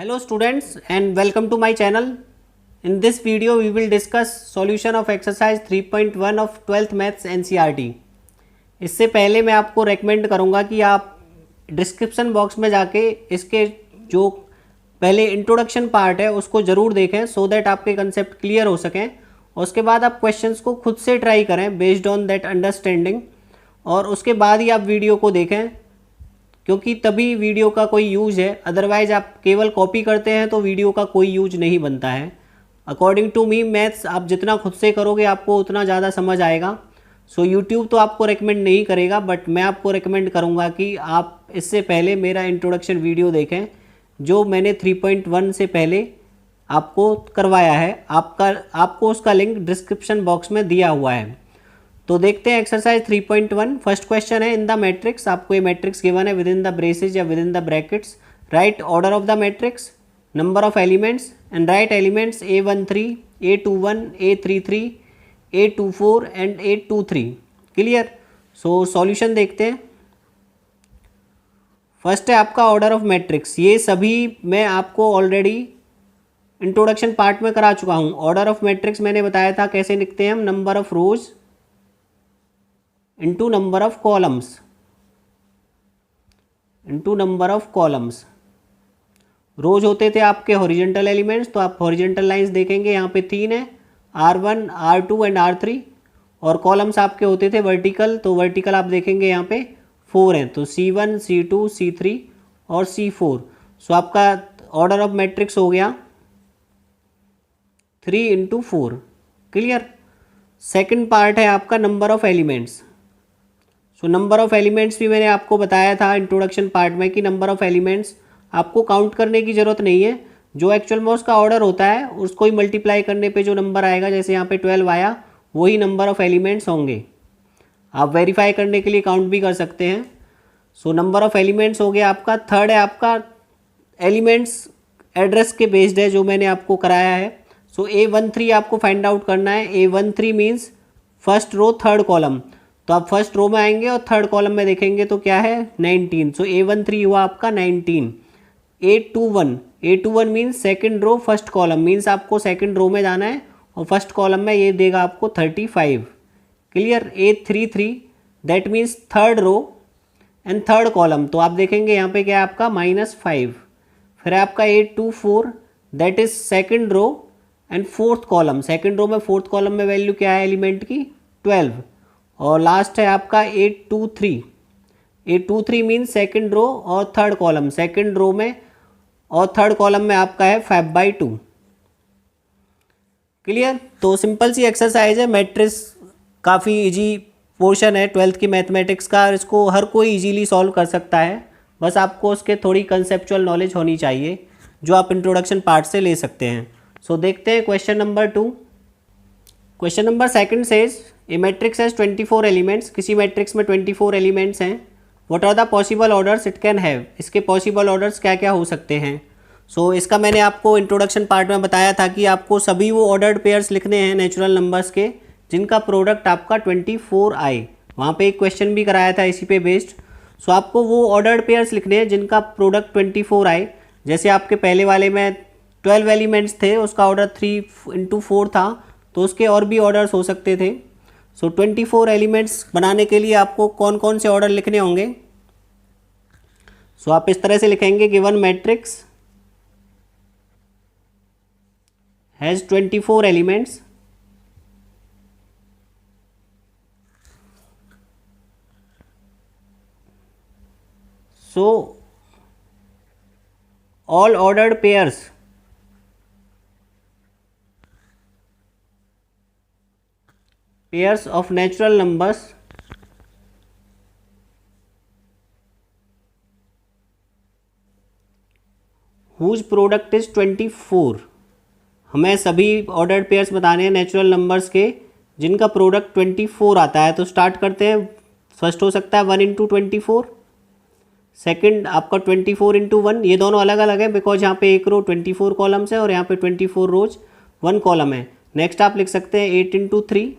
Hello students and welcome to my channel. In this video we will discuss solution of exercise 3.1 of 12th maths NCERT. इससे पहले मैं आपको recommend करूंगा कि आप डिस्क्रिप्शन बॉक्स में जाके इसके जो पहले इंट्रोडक्शन पार्ट है उसको ज़रूर देखें सो दैट आपके कंसेप्ट क्लियर हो सकें और उसके बाद आप क्वेश्चंस को खुद से ट्राई करें बेस्ड ऑन दैट अंडरस्टैंडिंग और उसके बाद ही आप वीडियो को देखें क्योंकि तभी वीडियो का कोई यूज है। अदरवाइज आप केवल कॉपी करते हैं तो वीडियो का कोई यूज नहीं बनता है। अकॉर्डिंग टू मी मैथ्स आप जितना खुद से करोगे आपको उतना ज़्यादा समझ आएगा। सो यूट्यूब तो आपको रेकमेंड नहीं करेगा बट मैं आपको रेकमेंड करूँगा कि आप इससे पहले मेरा इंट्रोडक्शन वीडियो देखें जो मैंने 3.1 से पहले आपको करवाया है। आपको उसका लिंक डिस्क्रिप्शन बॉक्स में दिया हुआ है। तो देखते हैं एक्सरसाइज 3.1। फर्स्ट क्वेश्चन है इन द मैट्रिक्स। आपको ये मैट्रिक्स गिवन है विद इन द ब्रेसेज या with in the brackets. Right order of the matrix, number of elements and right elements A13, A21, A33, A24 and A23। Clear. So solution देखते हैं। First है आपका order of matrix. ये सभी मैं आपको already introduction part में करा चुका हूँ। ऑर्डर ऑफ मैट्रिक्स मैंने बताया था कैसे लिखते हैं हम, number of rows into number of columns into number of columns. Rows होते थे आपके हॉरिजेंटल एलिमेंट्स, तो आप हॉरिजेंटल लाइंस देखेंगे यहाँ पे 3 है, R1, R2 एंड R3। और कॉलम्स आपके होते थे वर्टिकल, तो वर्टिकल आप देखेंगे यहाँ पे 4 हैं, तो C1, C2, C3 और C4। सो आपका ऑर्डर ऑफ मैट्रिक्स हो गया 3 इंटू 4। क्लियर। सेकेंड पार्ट है आपका number of elements. So number of elements भी मैंने आपको बताया था इंट्रोडक्शन पार्ट में कि नंबर ऑफ एलिमेंट्स आपको काउंट करने की ज़रूरत नहीं है। जो एक्चुअल में उसका ऑर्डर होता है उसको ही मल्टीप्लाई करने पे जो नंबर आएगा, जैसे यहाँ पे 12 आया, वही नंबर ऑफ एलिमेंट्स होंगे। आप वेरीफाई करने के लिए काउंट भी कर सकते हैं। सो नंबर ऑफ एलिमेंट्स हो गया आपका। थर्ड है आपका एलिमेंट्स एड्रेस के बेस्ड है जो मैंने आपको कराया है। सो A13 आपको फाइंड आउट करना है। A13 means first row third column, तो आप फर्स्ट रो में आएंगे और थर्ड कॉलम में देखेंगे तो क्या है 19। सो A13 हुआ आपका 19। A21 means second row first column, means आपको सेकंड रो में जाना है और फर्स्ट कॉलम में ये देगा आपको 35। Clear. A33 that means third row and third column, तो आप देखेंगे यहाँ पे क्या है आपका -5। फिर आपका A24 that is second row and fourth column. Second row में फोर्थ कॉलम में वैल्यू क्या है एलिमेंट की 12। और लास्ट है आपका A23 मीन्स सेकंड रो और थर्ड कॉलम। सेकंड रो में और थर्ड कॉलम में आपका है 5/2। क्लियर। तो सिंपल सी एक्सरसाइज है। मैट्रिक्स काफ़ी इजी पोर्शन है 12th की मैथमेटिक्स का, इसको हर कोई इजीली सॉल्व कर सकता है। बस आपको उसके थोड़ी कंसेप्चुअल नॉलेज होनी चाहिए जो आप इंट्रोडक्शन पार्ट से ले सकते हैं। सो देखते हैं question number 2। Question number second says a matrix has 24 elements. किसी मैट्रिक्स में 24 एलिमेंट्स हैं। What are the possible orders it can have. इसके पॉसिबल ऑर्डर्स क्या क्या हो सकते हैं। सो इसका मैंने आपको इंट्रोडक्शन पार्ट में बताया था कि आपको सभी वो ऑर्डर्ड पेयर्स लिखने हैं नेचुरल नंबर्स के जिनका प्रोडक्ट आपका 24 आए। वहाँ पे एक क्वेश्चन भी कराया था इसी पे बेस्ड। सो आपको वो ऑर्डर्ड पेयर्स लिखने हैं जिनका प्रोडक्ट 24 आए। जैसे आपके पहले वाले में 12 एलिमेंट्स थे, उसका ऑर्डर 3 इंटू 4 था, तो उसके और भी ऑर्डर्स हो सकते थे। सो 24 एलिमेंट्स बनाने के लिए आपको कौन कौन से ऑर्डर लिखने होंगे। सो आप इस तरह से लिखेंगे given matrix has 24 elements. So all ordered pairs of natural numbers whose product is 24। हमें सभी ऑर्डर्ड पेयर्स बताने हैं नेचुरल नंबर्स के जिनका प्रोडक्ट 24 आता है। तो स्टार्ट करते हैं। फर्स्ट हो सकता है 1 इंटू 24, सेकेंड आपका 24 इंटू 1। ये दोनों अलग अलग है बिकॉज यहाँ पे एक रो 24 कॉलम्स है और यहाँ पे 24 रोज 1 कॉलम है। नेक्स्ट आप लिख सकते हैं 8 इंटू 3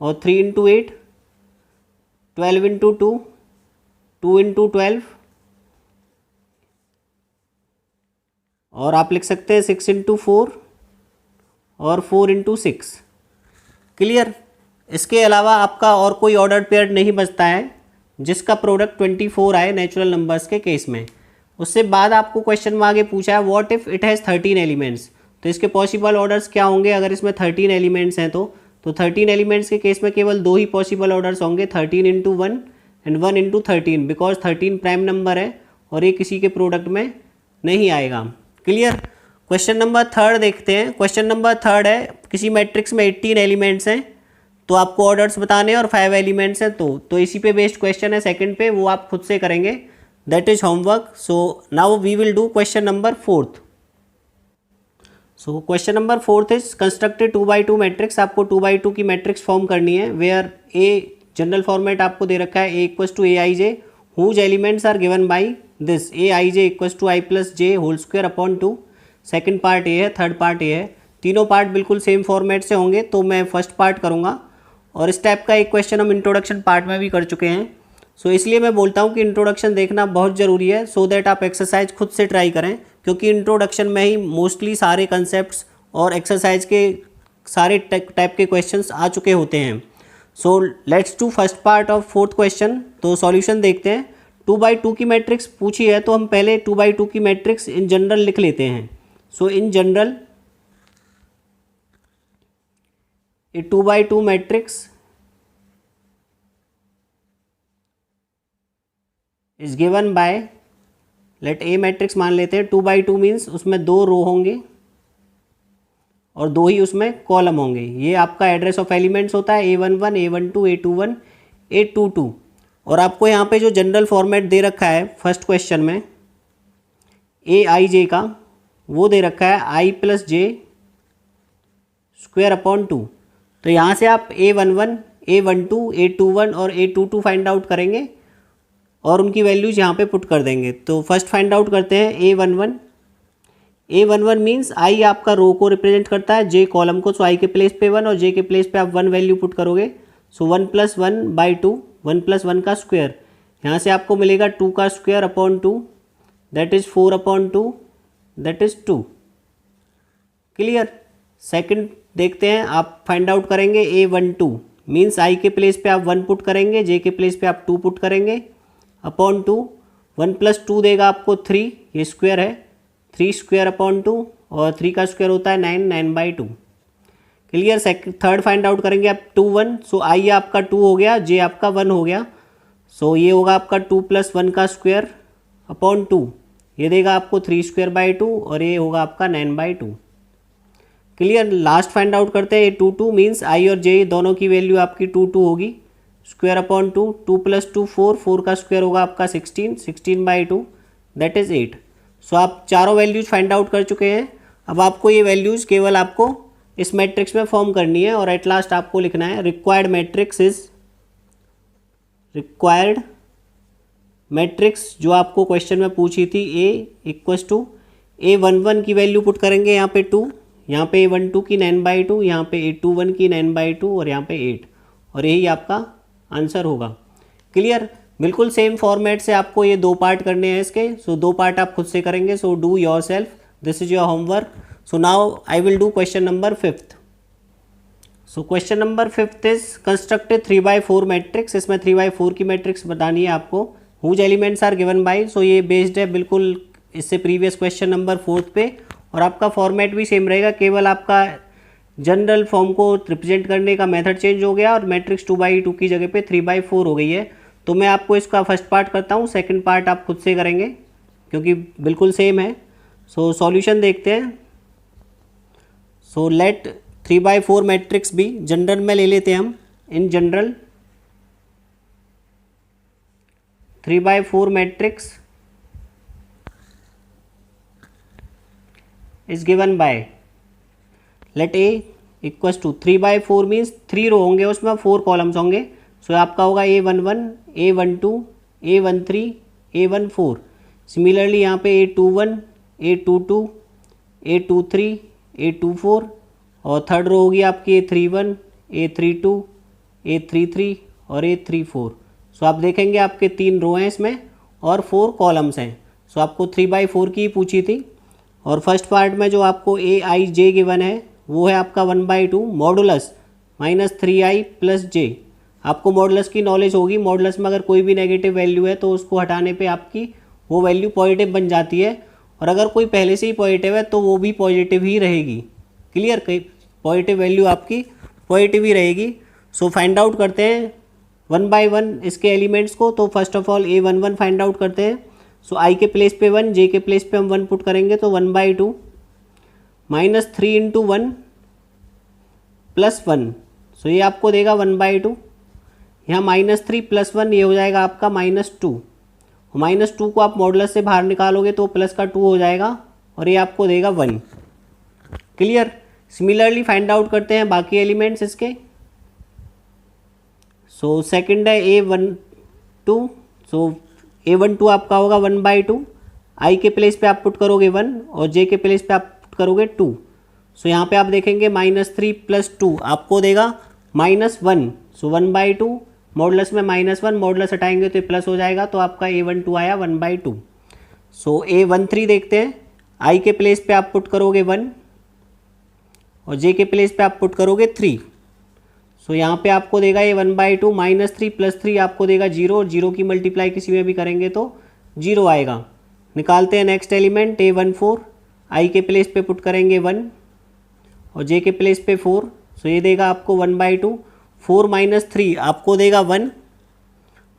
और 3 इंटू 8, 12 इंटू 2, 2 इंटू 12, और आप लिख सकते हैं 6 × 4 और 4 × 6। क्लियर। इसके अलावा आपका और कोई ऑर्डर पेयर नहीं बचता है जिसका प्रोडक्ट 24 आए नेचुरल नंबर्स के केस में। उससे बाद आपको क्वेश्चन में आगे पूछा है what if it has 13 elements, तो इसके पॉसिबल ऑर्डर्स क्या होंगे अगर इसमें 13 एलिमेंट्स हैं तो 13 एलिमेंट्स के केस में केवल 2 ही पॉसिबल ऑर्डर्स होंगे, 13 × 1 एंड 1 × 13, बिकॉज 13 प्राइम नंबर है और ये किसी के प्रोडक्ट में नहीं आएगा। क्लियर। क्वेश्चन नंबर 3 देखते हैं। क्वेश्चन नंबर 3 है किसी मैट्रिक्स में 18 एलिमेंट्स हैं तो आपको ऑर्डर्स बताने हैं और 5 एलिमेंट्स हैं तो इसी पे बेस्ड क्वेश्चन है सेकंड पे, वो आप खुद से करेंगे, that is homework. So now we will do question number 4। So question number 4 is constructed 2x2 matrix. आपको 2x2 की मैट्रिक्स फॉर्म करनी है वेयर ए जनरल फॉर्मेट आपको दे रखा है A = Aij whose elements are given by this Aij = I + j whole square upon 2। Second part A है, third part A है, तीनों पार्ट बिल्कुल सेम फॉर्मेट से होंगे। तो मैं फर्स्ट पार्ट करूँगा और इस टाइप का एक क्वेश्चन हम इंट्रोडक्शन पार्ट में भी कर चुके हैं। सो इसलिए मैं बोलता हूँ कि इंट्रोडक्शन देखना बहुत ज़रूरी है सो दैट आप एक्सरसाइज खुद से ट्राई करें, क्योंकि इंट्रोडक्शन में ही मोस्टली सारे कंसेप्ट्स और एक्सरसाइज के सारे टाइप के क्वेश्चंस आ चुके होते हैं। So let's do first part of 4th question. तो सॉल्यूशन देखते हैं। 2x2 की मैट्रिक्स पूछी है तो हम पहले 2x2 की मैट्रिक्स इन जनरल लिख लेते हैं। So in general a 2x2 matrix is given by, let A matrix मान लेते हैं। 2x2 मीन्स उसमें 2 रो होंगे और 2 ही उसमें कॉलम होंगे। ये आपका एड्रेस ऑफ एलिमेंट्स होता है A11 A12 A21 A22। और आपको यहाँ पे जो जनरल फॉर्मेट दे रखा है फर्स्ट क्वेश्चन में Aij का, वो दे रखा है I + j स्क्वायर अपॉन 2। तो यहाँ से आप A11 A12 A21 और A22 फाइंड आउट करेंगे और उनकी वैल्यूज यहाँ पे पुट कर देंगे। तो फर्स्ट फाइंड आउट करते हैं A11। A11 मीन्स I आपका रो को रिप्रेजेंट करता है, J कॉलम को। सो I के प्लेस पे 1 और J के प्लेस पे आप 1 वैल्यू पुट करोगे। सो 1 + 1/2, 1 + 1 का स्क्वायर, यहाँ से आपको मिलेगा 2 का square upon 2, that is 4/2, that is 2। Clear. Second देखते हैं, आप फाइंड आउट करेंगे A12 मीन्स I के प्लेस पे आप 1 पुट करेंगे, J के प्लेस पे आप 2 पुट करेंगे अपॉन 2। 1 + 2 देगा आपको 3, ये स्क्वायर है, 3 स्क्वायर अपॉन 2 और 3 का स्क्वायर होता है 9, 9/2। क्लियर। थर्ड फाइंड आउट करेंगे आप 2 1। सो I आपका 2 हो गया, J आपका 1 हो गया। सो ये होगा आपका 2 + 1 का स्क्वायर अपॉन 2, ये देगा आपको 3 स्क्वायर/2 और ये होगा आपका 9/2। क्लियर। लास्ट फाइंड आउट करते हैं A22 मीन्स I और J दोनों की वैल्यू आपकी 2 2 होगी, स्क्वायर अपॉन 2, 2 + 2 4, 4 का स्क्वायर होगा आपका 16, 16/2, दैट इज़ 8। सो आप चारों वैल्यूज फाइंड आउट कर चुके हैं। अब आपको ये वैल्यूज़ केवल आपको इस मैट्रिक्स में फॉर्म करनी है और एट लास्ट आपको लिखना है required matrix is, required matrix जो आपको क्वेश्चन में पूछी थी A = A11 की वैल्यू पुट करेंगे यहाँ पे 2, यहाँ पे A12 की 9/2, यहाँ पे A21 की 9/2 और यहाँ पे 8, और यही आपका आंसर होगा। क्लियर। बिल्कुल सेम फॉर्मेट से आपको ये 2 पार्ट करने हैं इसके। सो 2 पार्ट आप खुद से करेंगे। So do yourself, this is your homework. So now I will do question number 5th। So question number 5th is constructed 3x4 matrix. इसमें 3x4 की मैट्रिक्स बतानी है आपको, whose elements are given by. So ये based है बिल्कुल इससे previous question number 4th पे, और आपका फॉर्मेट भी सेम रहेगा, केवल आपका जनरल फॉर्म को रिप्रेजेंट करने का मेथड चेंज हो गया और मैट्रिक्स 2x2 की जगह पे 3x4 हो गई है। तो मैं आपको इसका फर्स्ट पार्ट करता हूँ, सेकंड पार्ट आप खुद से करेंगे क्योंकि बिल्कुल सेम है। सो सॉल्यूशन देखते हैं। सो लेट 3x4 मैट्रिक्स भी जनरल में ले लेते हैं हम। In general 3x4 matrix is given by, let A = 3x4 means 3 row होंगे, उसमें 4 कॉलम्स होंगे। सो आपका होगा A11 A12 A13 A14। Similarly यहाँ पे A21 A22 A23 A24 और थर्ड रो होगी आपकी A31 A32 A33 और A34। सो आप देखेंगे आपके 3 रो हैं इसमें और 4 कॉलम्स हैं। सो आपको 3x4 की ही पूछी थी और फर्स्ट पार्ट में जो आपको ए आई जे गिवन है वो है आपका 1/2 मॉडुलस -3i प्लस जे। आपको मॉडुलस की नॉलेज होगी, मॉडुलस में अगर कोई भी नेगेटिव वैल्यू है तो उसको हटाने पे आपकी वो वैल्यू पॉजिटिव बन जाती है, और अगर कोई पहले से ही पॉजिटिव है तो वो भी पॉजिटिव ही रहेगी। क्लियर, कहीं पॉजिटिव वैल्यू आपकी पॉजिटिव ही रहेगी। सो फाइंड आउट करते हैं 1 बाय 1 इसके एलिमेंट्स को। तो first of all A11 find out करते हैं। सो आई के प्लेस पे 1, जे के प्लेस पे हम 1 पुट करेंगे तो 1/2 -3 इंटू 1 प्लस 1। सो ये आपको देगा 1/2। यहाँ -3 प्लस 1 ये हो जाएगा आपका -2। -2 को आप मॉडुलस से बाहर निकालोगे तो प्लस का 2 हो जाएगा और ये आपको देगा 1। क्लियर। सिमिलरली फाइंड आउट करते हैं बाकी एलिमेंट्स इसके। सो सेकंड है A12। सो A12 आपका होगा 1/2। आई के प्लेस पे आप पुट करोगे 1 और जे के प्लेस पे आप पुट करोगे 2। सो यहाँ पे आप देखेंगे -3 प्लस 2 आपको देगा -1। सो 1/2 मॉडुलस में -1, मॉडुलस हटाएंगे तो ये प्लस हो जाएगा, तो आपका A12 आया 1/2। सो A13 देखते हैं। आई के प्लेस पे आप पुट करोगे 1 और जे के प्लेस पे आप पुट करोगे 3। सो यहाँ पे आपको देगा ये 1/2 -3 प्लस 3 आपको देगा 0, और 0 की मल्टीप्लाई किसी में भी करेंगे तो 0 आएगा। निकालते हैं नेक्स्ट एलिमेंट A14। आई के प्लेस पे पुट करेंगे 1 और जे के प्लेस पे 4। सो ये देगा आपको 1/2। 4 - 3 आपको देगा 1।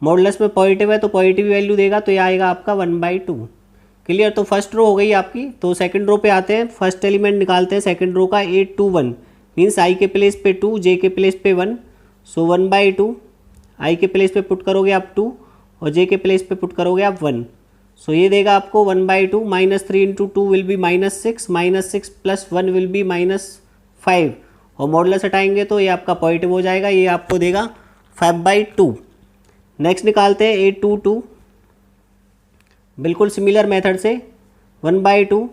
मॉडुलस में पॉजिटिव है तो पॉजिटिव वैल्यू देगा, तो ये आएगा आपका 1/2। क्लियर। तो फर्स्ट रो हो गई आपकी। तो सेकंड रो पे आते हैं। फर्स्ट एलिमेंट निकालते हैं सेकंड रो का A21 मीन्स आई के प्लेस पे 2, जे के प्लेस पे 1। सो 1/2 आई के प्लेस पे पुट करोगे आप 2 और जे के प्लेस पे पुट करोगे आप 1। सो ये देगा आपको 1/2 -3 into 2 will be -6, -6 plus 1 will be -5, और मॉडुलस हटाएंगे तो ये आपका पॉजिटिव हो जाएगा, ये आपको देगा 5/2। नेक्स्ट निकालते हैं A22। बिल्कुल सिमिलर मेथड से 1/2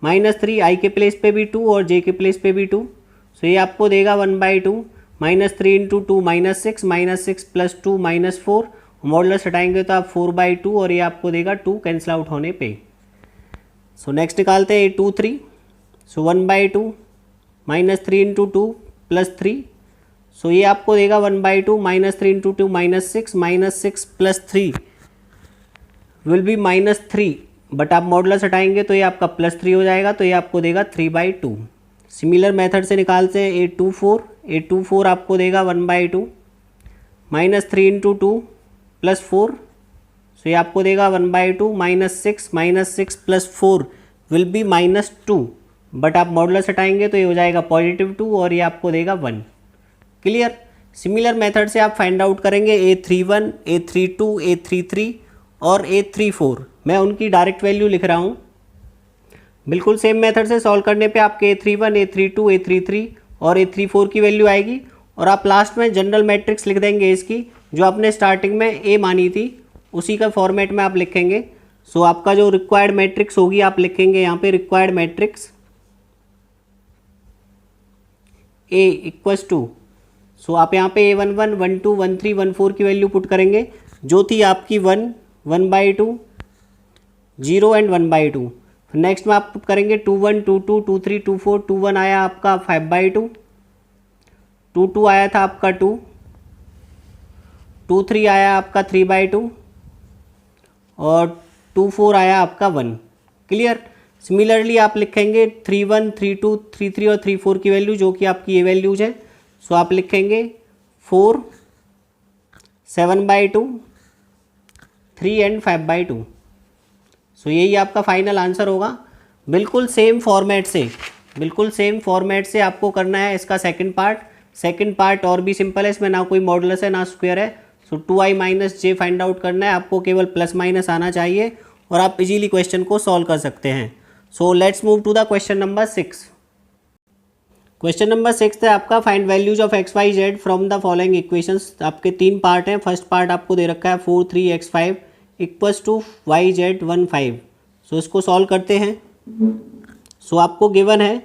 -3 आई के प्लेस पे भी 2 और जे के प्लेस पे भी 2। सो ये आपको देगा 1/2 -3 इंटू 2 -6, -6 प्लस 2 -4, मॉडुलस हटाएंगे तो आप 4/2 और ये आपको देगा 2 कैंसिल आउट होने पे। सो नेक्स्ट निकालते हैं A23। सो 1/2 -3 इंटू 2 प्लस 3। सो ये आपको देगा 1/2 -3 into 2 -6 plus 3 will be -3, but आप मॉडुलस हटाएंगे तो ये आपका +3 हो जाएगा, तो ये आपको देगा 3/2। सिमिलर मेथड से निकालते हैं A24। A24 आपको देगा 1/2 -3 इंटू 2 प्लस 4। सो ये आपको देगा 1/2 -6 प्लस 4 विल बी -2, बट आप मॉडुलस हटाएंगे तो ये हो जाएगा +2 और ये आपको देगा 1। क्लियर। सिमिलर मेथड से आप फाइंड आउट करेंगे A31, A32, A33 और A34। मैं उनकी डायरेक्ट वैल्यू लिख रहा हूँ। बिल्कुल सेम मेथड से सॉल्व करने पे आपके A31, A32, A33 और A34 की वैल्यू आएगी, और आप लास्ट में जनरल मैट्रिक्स लिख देंगे इसकी, जो आपने स्टार्टिंग में A मानी थी उसी का फॉर्मेट में आप लिखेंगे। सो आपका जो रिक्वायर्ड मैट्रिक्स होगी आप लिखेंगे यहाँ पे required matrix A equals to. So आप यहाँ पे A11, 12, 13, 14 की वैल्यू पुट करेंगे, जो थी आपकी 1, 1/2, 0 एंड 1/2। नेक्स्ट में आप पुट करेंगे 21, 22, 23, 24। 21 आया आपका 5/2, 22 आया था आपका 2, 23 आया आपका 3/2 और 24 आया आपका 1। क्लियर। सिमिलरली आप लिखेंगे 31, 32, 33 और 34 की वैल्यू, जो कि आपकी ये वैल्यूज है। सो आप लिखेंगे 4, 7/2, 3 एंड 5/2। सो यही आपका फाइनल आंसर होगा। बिल्कुल सेम फॉर्मेट से आपको करना है इसका सेकंड पार्ट और भी सिंपल है। इसमें ना कोई मॉडुलस है ना स्क्वायर है। सो 2i - j फाइंड आउट करना है आपको, केवल प्लस माइनस आना चाहिए और आप इजीली क्वेश्चन को सॉल्व कर सकते हैं। So let's move to the question number 6। Question number 6 है आपका find values of XYZ from the following equations. आपके 3 पार्ट हैं। फर्स्ट पार्ट आपको दे रखा है 4, 3x5 इक्वल्स टू YZ15। सो इसको सॉल्व करते हैं। सो आपको गिवन है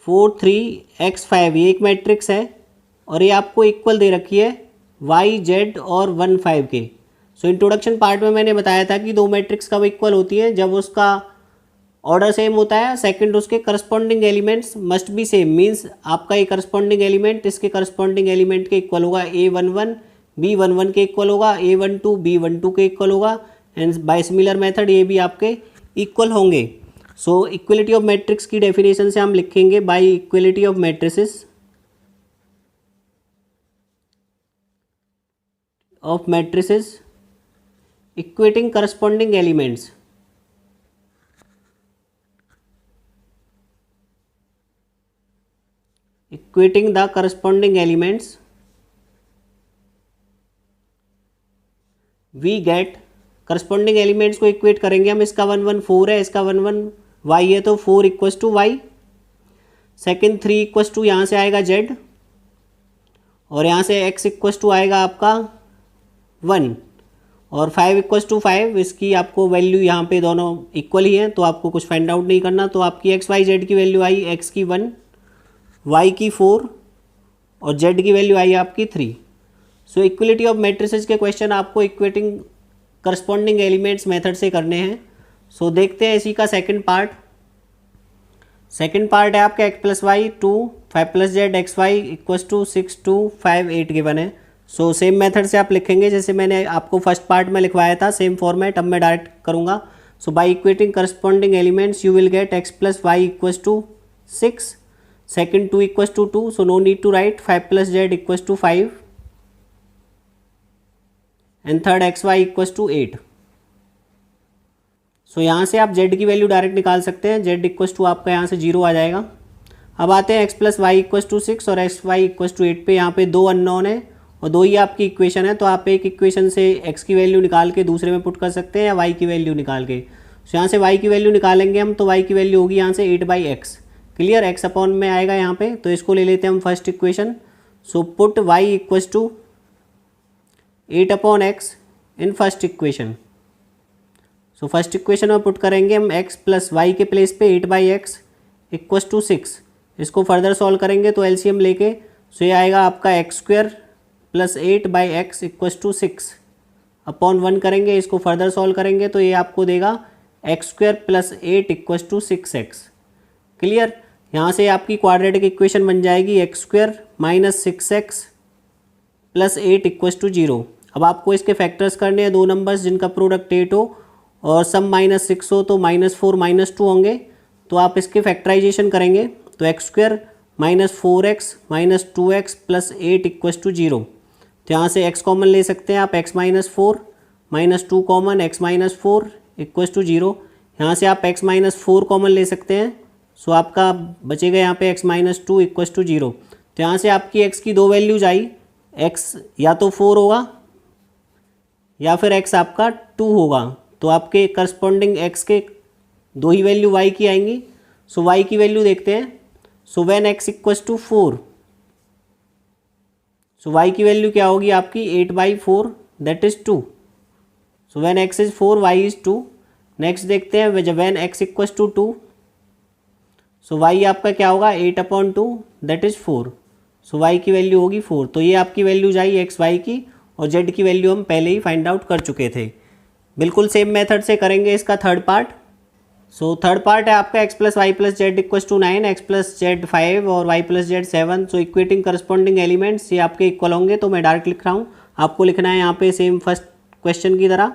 4, 3x5, ये एक मैट्रिक्स है और ये आपको इक्वल दे रखी है YZ और 15 के। सो इंट्रोडक्शन पार्ट में मैंने बताया था कि दो मैट्रिक्स कब इक्वल होती है, जब उसका ऑर्डर सेम होता है, सेकंड उसके corresponding elements must be same, means आपका ये करस्पॉन्डिंग एलिमेंट इसके करस्पॉन्डिंग एलिमेंट के इक्वल होगा, A11 B11 के इक्वल होगा, A12 B12 के इक्वल होगा, एंड बाय सिमिलर मेथड ये भी आपके इक्वल होंगे। सो इक्वलिटी ऑफ मैट्रिक्स की डेफिनेशन से हम लिखेंगे bye equality of matrices equating corresponding elements. Equating the corresponding elements, we get corresponding elements को इक्वेट करेंगे हम। इसका 1 1 4 है, इसका 1 1 y है, तो 4 equals to y. Second 3 equals to यहाँ से आएगा z, और यहाँ से x इक्वस टू आएगा आपका 1, और 5 इक्वस टू 5। इसकी आपको वैल्यू यहाँ पे दोनों इक्वल ही हैं, तो आपको कुछ फाइंड आउट नहीं करना। तो आपकी x y z की वैल्यू आई, x की 1, y की 4 और z की वैल्यू आई आपकी 3। सो इक्वलिटी ऑफ मैट्रिसेस के क्वेश्चन आपको इक्वेटिंग करस्पॉन्डिंग एलिमेंट्स मेथड से करने हैं। सो देखते हैं इसी का सेकंड पार्ट। सेकंड पार्ट है आपका x plus y 2 5 plus z x y equals to 6 2 5 8 given है। सो सेम मेथड से आप लिखेंगे जैसे मैंने आपको फर्स्ट पार्ट में लिखवाया था, सेम फॉर्मेट अब मैं डायरेक्ट करूँगा। So by equating corresponding elements you will get x plus y equals to 6, second 2 equals to 2, so no need to write 5 plus z equals to 5, and third xy equals to 8। सो यहाँ से आप z की value direct निकाल सकते हैं, z equals to आपका यहाँ से 0 आ जाएगा। अब आते हैं x plus y equals to 6 और एक्स वाई इक्वस टू 8 पे। यहाँ पे दो अननोन है और दो ही आपकी इक्वेशन है, तो आप एक इक्वेशन से x की वैल्यू निकाल के दूसरे में पुट कर सकते हैं या y की वैल्यू निकाल के। सो यहाँ से y की वैल्यू निकालेंगे हम, तो y की वैल्यू होगी यहाँ से 8/x। क्लियर, x अपॉन में आएगा यहाँ पे, तो इसको ले लेते हैं हम first equation. So put y equals to 8/x in first equation. So first equation में पुट करेंगे हम x प्लस वाई के प्लेस पे 8/x इक्वस टू 6। इसको फर्दर सॉल्व करेंगे तो एलसीएम लेके, सो ये आएगा आपका x² plus 8/x equals to 6 upon 1 करेंगे। इसको फर्दर सॉल्व करेंगे तो ये आपको देगा x² plus 8 equals to 6x। Clear, यहाँ से आपकी क्वाड्रेटिक इक्वेशन बन जाएगी x² minus 6x plus 8 equals to 0। अब आपको इसके फैक्टर्स करने हैं, दो नंबर्स जिनका प्रोडक्ट 8 हो और सम -6 हो, तो -4 -2 होंगे। तो आप इसके फैक्टराइजेशन करेंगे तो x² minus 4x minus 2x plus 8 equals to 0। तो यहाँ से x कॉमन ले सकते हैं आप, x minus 4 minus 2 common, x minus 4 equals to 0। यहाँ से आप x माइनस 4 कॉमन ले सकते हैं, सो आपका बचेगा यहाँ पे x माइनस 2 इक्वस टू 0। तो यहाँ से आपकी x की दो वैल्यूज आई, x या तो 4 होगा या फिर x आपका 2 होगा। तो आपके करस्पॉन्डिंग x के दो ही वैल्यू y की आएंगी। सो y की वैल्यू देखते हैं। So when x equals to 4, so y की वैल्यू क्या होगी आपकी 8/4 that is 2। So when x is 4 y is 2। Next देखते हैं when x equals to 2, so y आपका क्या होगा 8/2 दैट इज 4। सो y की वैल्यू होगी 4। तो ये आपकी वैल्यूज आई x y की, और z की वैल्यू हम पहले ही फाइंड आउट कर चुके थे। बिल्कुल सेम मेथड से करेंगे इसका third part. So third part है आपका x plus y plus z equals to 9, x plus z 5 और y plus z 7। So equating corresponding elements ये आपके इक्वल होंगे, तो मैं डायरेक्ट लिख रहा हूँ। आपको लिखना है यहाँ पे सेम फर्स्ट क्वेश्चन की तरह,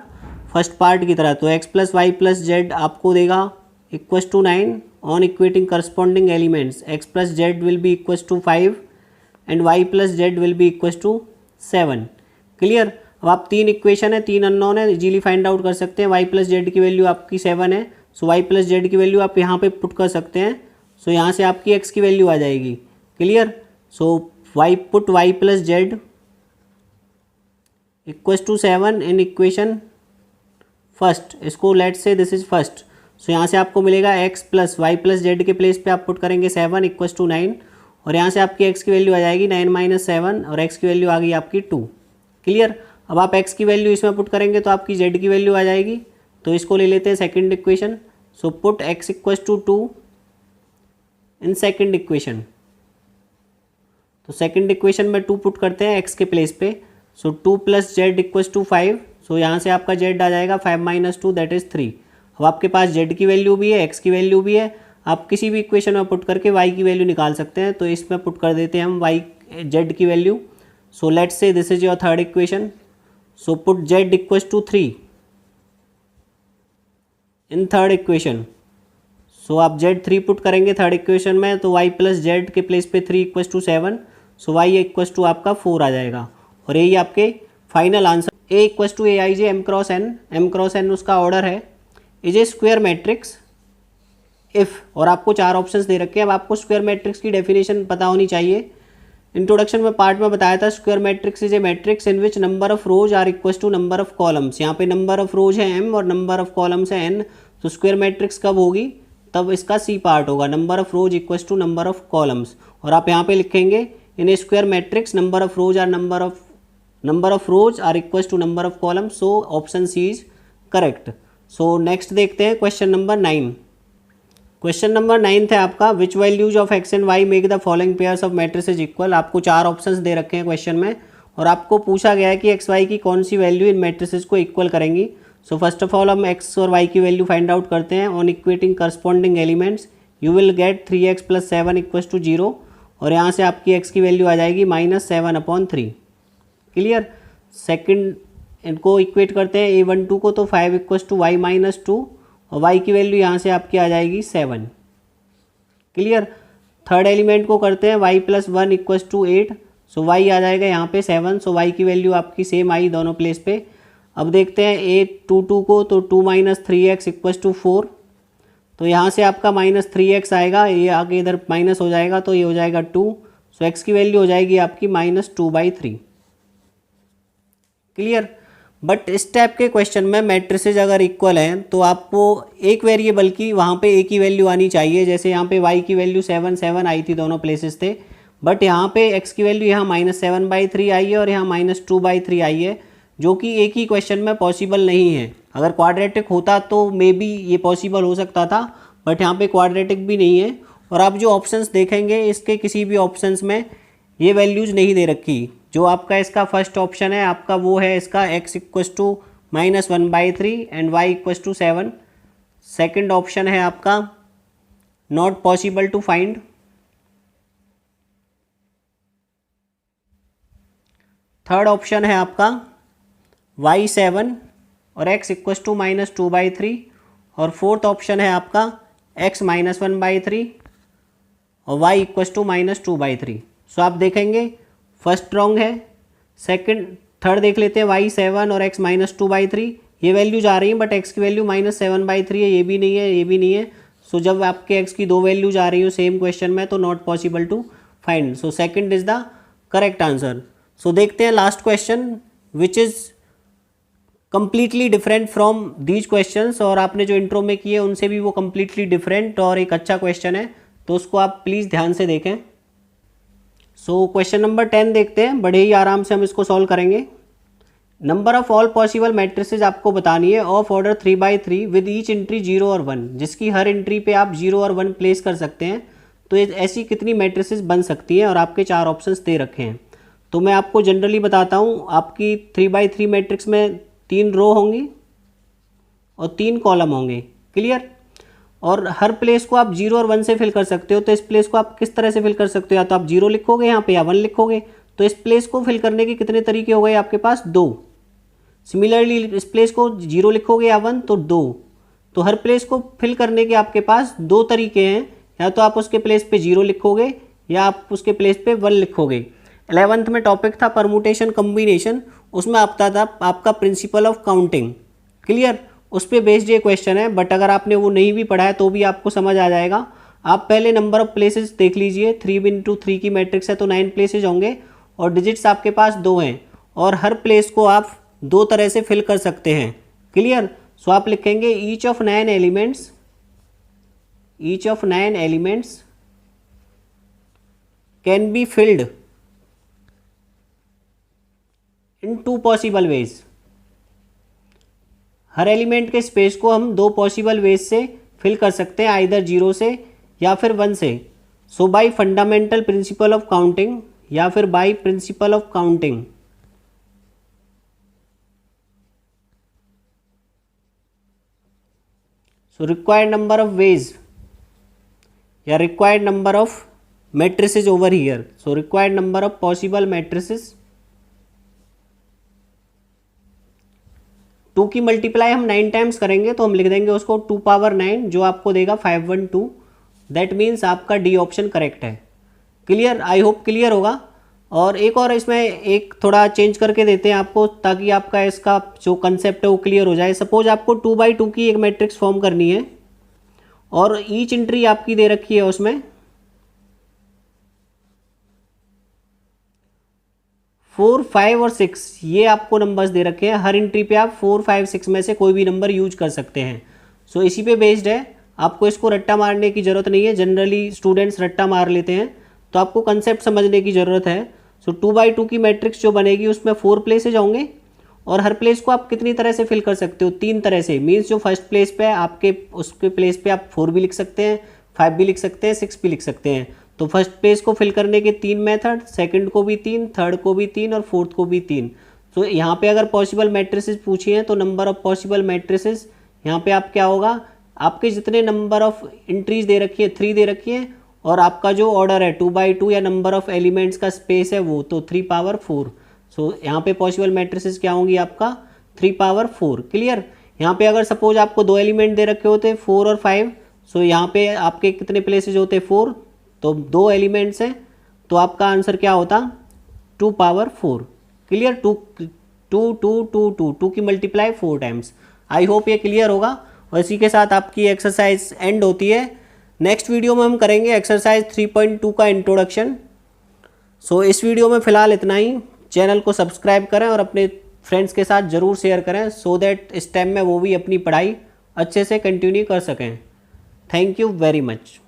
फर्स्ट पार्ट की तरह। तो x plus y plus z आपको देगा equals to 9 on equating corresponding elements. x plus z will be equals to 5 and y plus z will be equals to 7। Clear, अब आप तीन इक्वेशन है, तीन अननोन है, इजीली फाइंड आउट कर सकते हैं। y प्लस जेड की वैल्यू आपकी 7 है, सो y प्लस जेड की वैल्यू आप यहाँ पे पुट कर सकते हैं। सो यहाँ से आपकी x की वैल्यू आ जाएगी। Clear, so put y plus z equals to 7 in equation first. इसको let say this is first. सो यहाँ से आपको मिलेगा x plus y plus Z के प्लेस पे आप पुट करेंगे 7 इक्वस टू 9, और यहाँ से आपकी x की वैल्यू आ जाएगी 9 माइनस 7 और x की वैल्यू आ गई आपकी 2। क्लियर, अब आप x की वैल्यू इसमें पुट करेंगे तो आपकी z की वैल्यू आ जाएगी। तो इसको ले लेते हैं second equation. So put x equals to 2 in second equation. तो सेकंड इक्वेशन में 2 पुट करते हैं x के प्लेस पे। So 2 plus z equals to 5। So यहाँ से आपका जेड आ जाएगा 5 माइनस 2 दैट इज़ 3। अब आपके पास जेड की वैल्यू भी है, एक्स की वैल्यू भी है, आप किसी भी इक्वेशन में पुट करके वाई की वैल्यू निकाल सकते हैं। तो इसमें पुट कर देते हैं हम वाई जेड की value. So let's say this is your third equation. So put Z equals to 3 in third equation. So आप जेड 3 पुट करेंगे थर्ड इक्वेशन में, तो वाई प्लस जेड के प्लेस पे 3 इक्वल्स to 7। So Y equals to आपका 4 आ जाएगा। और यही आपके final answer. A equals to A I J M cross N उसका ऑर्डर है, is a square matrix if, और आपको 4 ऑप्शंस दे रखे हैं। अब आपको स्क्वायर मैट्रिक्स की डेफिनेशन पता होनी चाहिए। इंट्रोडक्शन में पार्ट में बताया था square matrix is a matrix in which number of rows are equals to number of columns. यहाँ पे नंबर ऑफ रोज है m और नंबर ऑफ कॉलम्स है n। तो स्क्वायर मैट्रिक्स कब होगी, तब इसका सी पार्ट होगा, number of rows equals to number of columns. और आप यहाँ पे लिखेंगे in a square matrix number of rows are equals to number of columns. So option C is correct. So next देखते हैं क्वेश्चन नंबर 9। क्वेश्चन नंबर 9 है आपका, which values of X and Y make the following pairs of matrices equal. आपको 4 options दे रखे हैं question में, और आपको पूछा गया है कि एक्स वाई की कौन सी वैल्यू इन मैट्रिसेज को इक्वल करेंगी। सो फर्स्ट ऑफ ऑल हम एक्स और वाई की वैल्यू फाइंड आउट करते हैं। On equating corresponding elements you will get 3x plus 7 equals to 0, और यहाँ से आपकी एक्स की वैल्यू आ जाएगी -7/3। क्लियर। सेकेंड इनको इक्वेट करते हैं a12 को, तो 5 इक्वल्स टू y माइनस 2, और y की वैल्यू यहाँ से आपकी आ जाएगी 7। क्लियर। थर्ड एलिमेंट को करते हैं y plus 1 equals to 8। So y आ जाएगा यहाँ पे 7। सो y की वैल्यू आपकी सेम आई दोनों प्लेस पे। अब देखते हैं a22 को, तो 2 माइनस 3x इक्वल्स टू 4। तो यहाँ से आपका -3x आएगा, ये आगे इधर माइनस हो जाएगा, तो ये हो जाएगा 2। सो x की वैल्यू हो जाएगी आपकी -2/3। क्लियर। बट इस टाइप के क्वेश्चन में मैट्रिसेज अगर इक्वल हैं तो आपको एक वेरिएबल की वहाँ पे एक ही वैल्यू आनी चाहिए। जैसे यहाँ पे y की वैल्यू 7 आई थी, दोनों प्लेसेस थे, बट यहाँ पे x की वैल्यू यहाँ -7/3 आई है और यहाँ -2/3 आई है, जो कि एक ही क्वेश्चन में पॉसिबल नहीं है। अगर क्वाड्रेटिक होता तो मे बी ये पॉसिबल हो सकता था, बट यहाँ पे क्वाड्रेटिक भी नहीं है। और आप जो ऑप्शंस देखेंगे इसके किसी भी ऑप्शंस में ये वैल्यूज़ नहीं दे रखी। जो आपका इसका फर्स्ट ऑप्शन है आपका वो है इसका x equals to -1/3 and y equals to 7। Second option है आपका not possible to find. Third option है आपका y 7 और x इक्वल्स टू -2/3, और फोर्थ ऑप्शन है आपका x -1/3 और y इक्वल्स टू -2/3। सो आप देखेंगे फर्स्ट रॉन्ग है, सेकंड थर्ड देख लेते हैं y 7 और x -2/3, ये वैल्यूज आ रही हैं, बट x की वैल्यू -7/3 है, ये भी नहीं है, ये भी नहीं है। सो जब आपके x की दो वैल्यूज आ रही हो सेम क्वेश्चन में तो not possible to find. So second is the correct answer. So देखते हैं last question which is completely different from these questions, और आपने जो इंट्रो में किए उनसे भी वो कम्प्लीटली डिफरेंट और एक अच्छा क्वेश्चन है, तो उसको आप प्लीज़ ध्यान से देखें। सो क्वेश्चन नंबर 10 देखते हैं, बड़े ही आराम से हम इसको सॉल्व करेंगे। Number of all possible matrices आपको बतानी है of order 3/3 with each entry 0 और 1, जिसकी हर एंट्री पे आप 0 और 1 प्लेस कर सकते हैं। तो ऐसी कितनी मैट्रिसेज बन सकती हैं, और आपके 4 ऑप्शंस दे रखे हैं। तो मैं आपको जनरली बताता हूँ, आपकी 3/3 मैट्रिक्स में 3 रो होंगी और 3 कॉलम होंगे। क्लियर। और हर प्लेस को आप 0 और 1 से फिल कर सकते हो। तो इस प्लेस को आप किस तरह से फिल कर सकते हो, या तो आप 0 लिखोगे यहाँ पे या 1 लिखोगे। तो इस प्लेस को फिल करने के कितने तरीके हो गए आपके पास, 2। सिमिलरली इस प्लेस को 0 लिखोगे या 1 तो 2। तो हर प्लेस को फिल करने के आपके पास 2 तरीके हैं, या तो आप उसके प्लेस पे 0 लिखोगे या आप उसके प्लेस पे 1 लिखोगे। 11th में टॉपिक था परमुटेशन कम्बिनेशन, उसमें आता था आपका प्रिंसिपल ऑफ काउंटिंग। क्लियर। उस पर बेस्ड ये क्वेश्चन है, बट अगर आपने वो नहीं भी पढ़ा है तो भी आपको समझ आ जाएगा। आप पहले नंबर ऑफ प्लेसेस देख लीजिए, 3 की मैट्रिक्स है तो 9 प्लेसेज होंगे, और डिजिट्स आपके पास 2 हैं, और हर प्लेस को आप 2 तरह से फिल कर सकते हैं। क्लियर। सो आप लिखेंगे each of 9 elements can be filled in 2 possible ways. Her element के स्पेस को हम 2 पॉसिबल वेज से फिल कर सकते हैं, आइदर 0 से या फिर 1 से। So by fundamental principle of counting या फिर by principle of counting. So required number of ways या required number of matrices over here. So required number of possible matrices, 2 की मल्टीप्लाई हम 9 टाइम्स करेंगे तो हम लिख देंगे उसको 2 पावर 9 जो आपको देगा 512. दैट मीन्स आपका डी ऑप्शन करेक्ट है. क्लियर? आई होप क्लियर होगा. और एक और इसमें एक थोड़ा चेंज करके देते हैं आपको ताकि आपका इसका जो कंसेप्ट है वो क्लियर हो जाए. सपोज आपको 2/2 की एक मैट्रिक्स फॉर्म करनी है और ईच एंट्री आपकी दे रखी है उसमें 4, 5 और 6 ये आपको नंबर्स दे रखे हैं. हर एंट्री पे आप 4, 5, 6 में से कोई भी नंबर यूज कर सकते हैं. सो इसी पे बेस्ड है. आपको इसको रट्टा मारने की ज़रूरत नहीं है. जनरली स्टूडेंट्स रट्टा मार लेते हैं तो आपको कंसेप्ट समझने की ज़रूरत है. सो 2/2 की मैट्रिक्स जो बनेगी उसमें 4 प्लेसेज होंगे और हर प्लेस को आप कितनी तरह से फिल कर सकते हो? 3 तरह से. मीन्स जो फर्स्ट प्लेस पे है आपके उसके प्लेस पे आप 4 भी लिख सकते हैं, 5 भी लिख सकते हैं, 6 भी लिख सकते हैं. तो फर्स्ट प्लेस को फिल करने के 3 मेथड, सेकंड को भी 3, थर्ड को भी 3 और फोर्थ को भी 3. तो यहाँ पे अगर पॉसिबल मैट्रिसेस पूछी हैं तो नंबर ऑफ पॉसिबल मैट्रिसेस यहाँ पे आप क्या होगा, आपके जितने नंबर ऑफ एंट्रीज दे रखी है 3 दे रखी है और आपका जो ऑर्डर है 2/2 या नंबर ऑफ एलिमेंट्स का स्पेस है वो तो 3 पावर 4. सो यहाँ पे पॉसिबल मैट्रिसेस क्या होंगी आपका 3 पावर 4. क्लियर? यहाँ पे अगर सपोज आपको 2 एलिमेंट दे रखे होते 4 और 5, सो यहाँ पे आपके कितने प्लेसेज होते 4, तो 2 एलिमेंट्स हैं तो आपका आंसर क्या होता 2 पावर 4. क्लियर? 2 की मल्टीप्लाई 4 टाइम्स. आई होप ये क्लियर होगा. और इसी के साथ आपकी एक्सरसाइज एंड होती है. नेक्स्ट वीडियो में हम करेंगे एक्सरसाइज 3.2 का इंट्रोडक्शन. सो इस वीडियो में फ़िलहाल इतना ही. चैनल को सब्सक्राइब करें और अपने फ्रेंड्स के साथ ज़रूर शेयर करें सो दैट इस टाइम में वो भी अपनी पढ़ाई अच्छे से कंटिन्यू कर सकें. Thank you very much.